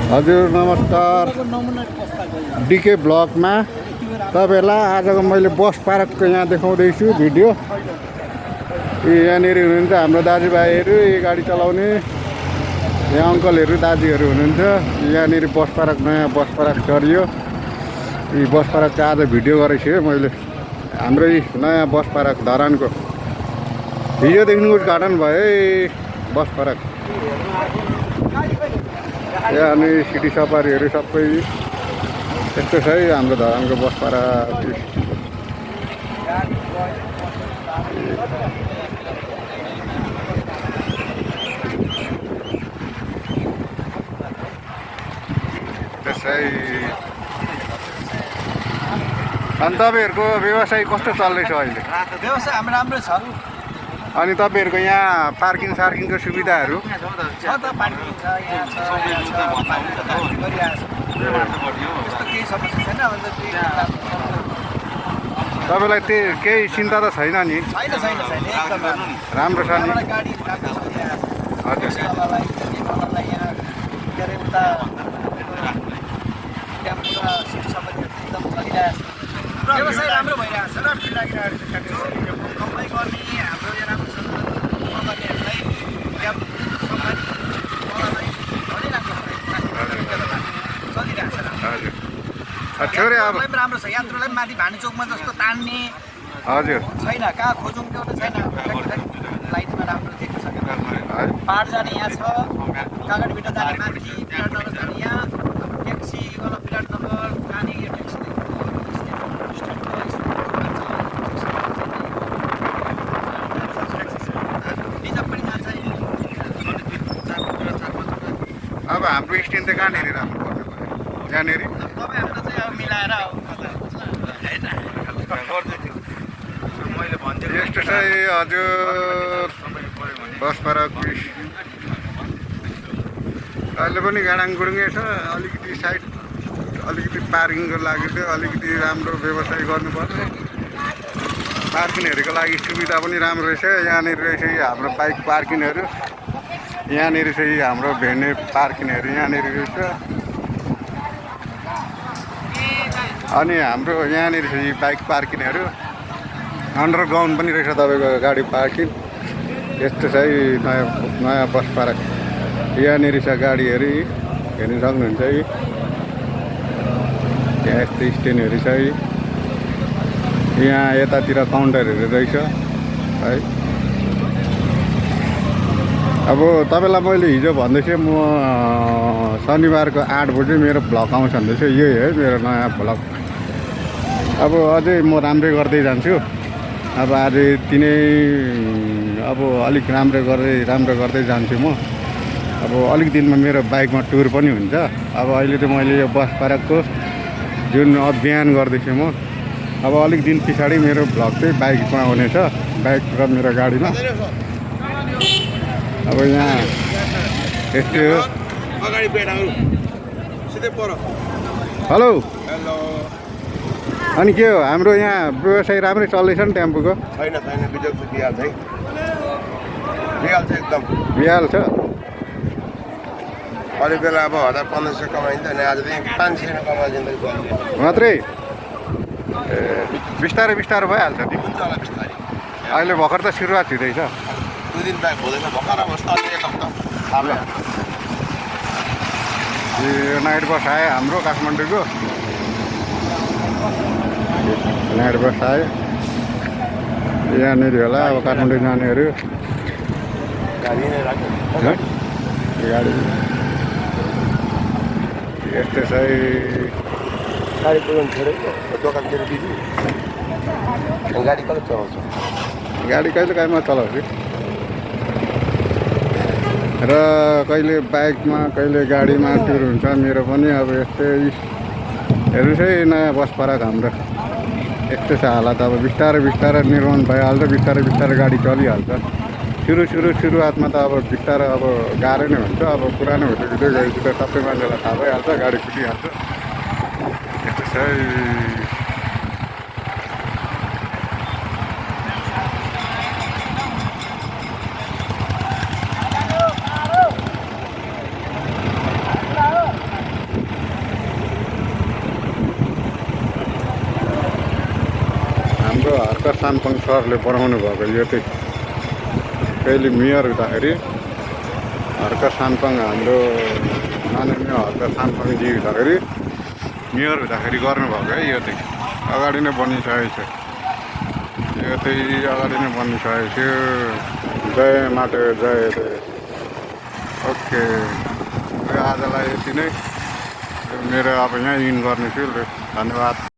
हजुर नमस्कार। डिके ब्लगमा तपाईँहरूलाई आजको मैले बस पार्कको यहाँ देखाउँदैछु भिडियो। यहाँनिर हुनुहुन्छ हाम्रो दाजुभाइहरू, यो गाडी चलाउने यहाँ अङ्कलहरू दाजुहरू हुनुहुन्छ। यहाँनिर बस पार्क, नयाँ बस पार्क चढियो। यी बस पार्कको आज भिडियो गरेको छु मैले। हाम्रो नयाँ बस पार्क धरानको हिजोदेखि उद्घाटन भयो बस पार्क। यहाँ सिटी सफारीहरू सबै यस्तो छ है हाम्रो धरानको बस पार्क। त्यसै अनि तपाईँहरूको व्यवसाय कस्तो चल्दैछ अहिले? व्यवसाय हाम्रो राम्रो छ। अनि तपाईँहरूको यहाँ पार्किङ सार्किङको सुविधाहरू छ त, पार्किङ छ, यहाँ छ, त्यस्तो केही समस्या छैन। तपाईँलाई केही चिन्ता त छैन नि? छैन छैन छैन, एकदम राम्रो छ नि? गाडी राम्रो छ यहाँ। हजुर यहाँ के अरे उता त्यहाँबाट सिटी सबै एकदम चलिरहेको छ। व्यवसाय राम्रो भइरहेको छ। राम्रो लागिरहेको छ। कमाइ गर्ने हाम्रो यहाँ राम्रो छ। गर्नेहरूलाई क्याब सफारी चलिरहेको छ। हजुर छोरे अब राम्रो छ। यात्रुलाई माथि भानुचोकमा जस्तो तान्ने हजुर छैन। कहाँ खोजौँ त्यो त छैन। लाइटमा राम्रो देख्न सकेन। पाहाड जाने यहाँ छ, कागडभिटा जाने माथि, विराटनगर जाने यहाँ, ट्याक्सीवाला विराटनगर जाने यो ट्याक्सी अब हाम्रो स्ट्यान्ड चाहिँ कहाँनिर राम्रो पर्छ यहाँनिर? तपाईँ हाम्रो चाहिँ अब मिलाएर मैले भन्छु यस्तो चाहिँ हजुर बस पार्क अहिले पनि गाडाङ गुडुङ्गै छ। अलिकति साइड अलिकति पार्किङको लागि चाहिँ अलिकति राम्रो व्यवसाय गर्नुपर्छ। पार्किङहरूको लागि सुविधा पनि राम्रो रहेछ। यहाँनिर रहेछ हाम्रो बाइक पार्किङहरू, यहाँनिर चाहिँ हाम्रो भेने पार्किङहरू यहाँनिर रहेछ। अनि हाम्रो यहाँनिर चाहिँ बाइक पार्किङहरू, अन्डरग्राउन्ड पनि रहेछ तपाईँको गाडी पार्किङ। यस्तो चाहिँ नयाँ बस पार्क यहाँनिर छ। गाडीहरू हेर्नु सक्नुहुन्छ है। यहाँ यस्तो स्ट्यान्डहरू छ है। यहाँ यतातिर काउन्टरहरू रहेछ है। अब तपाईँलाई मैले हिजो भन्दैछु म शनिबारको 8 बजे मेरो भ्लग आउँछ भन्दैछु। यही है मेरो नयाँ भ्लग। अब अझै म राम्रै गर्दै जान्छु। अब अझै तिनै अब अलिक राम्रो गर्दै जान्छु म। अब अलिक दिनमा मेरो बाइकमा टुर पनि हुन्छ। अब अहिले त मैले यो बस पार्कको जुन अभियान गर्दैछु म। अब अलिक दिन पछाडि मेरो भ्लग चाहिँ बाइकमा हुनेछ, बाइक र मेरो गाडीमा। अब यहाँ यस्तै हो। हेलो अनि के हो हाम्रो यहाँ व्यवसाय राम्रै चल्दैछ नि टेम्पोको? छैन छैन, बिजोग बिहाल्छ है, बिहाल्छ एकदम बिहाल छ। अलिक बेला अब 1000-1500 कमाइन्छ नि, आजदेखि 500 कमाइन्छ मात्रै। बिस्तारै बिस्तारै भइहाल्छ नि। हुन्छ होला बिस्तारै। अहिले भर्खर त सुरुवात हुँदैछ। 2 दिन बाइक हुँदैछ भर्खर अवस्था। एक हप्ता यो नाइट बस आयो हाम्रो काठमाडौँको। नाइट बस आयो यहाँनिर होला। अब काठमाडौँ जानेहरू गाडी नै राख्यो। गाडी यस्तो चाहिँ गाडी कुदाउनु छोडेँ दोकानतिर बिजी। गाडी कहिले चलाउँछ? गाडी कहिले काहीँमा चलाउँछु र कहिले बाइकमा कहिले गाडीमा टुर हुन्छ मेरो पनि। अब यस्तै हेर्नु चाहिँ नयाँ बस पार्क हाम्रो यस्तो छ हालत। अब बिस्तारै बिस्तारै निर्माण भइहाल्छ, बिस्तारै बिस्तारै गाडी चलिहाल्छ। सुरुवातमा त अब बिस्तारै अब गाह्रो नै हुन्छ। अब पुरानो हुँदै गएपछि त सबै मान्छेलाई थाहा भइहाल्छ, गाडी कुदिहाल्छ। यस्तो छ। हर्क सानपङ सरले बनाउनु भएको यो चाहिँ कहिले मेयर हुँदाखेरि हर्क सानपङ हाम्रो माननीय हर्क सानपङजी हुँदाखेरि मेयर हुँदाखेरि गर्नुभएको है यो चाहिँ अगाडि नै बनिसकेको छ यो चाहिँ अगाडि नै बनिसकेको थियो जय माटो जय ओके आजलाई यति नै मेरो अब यहाँ इन गर्नेछु धन्यवाद।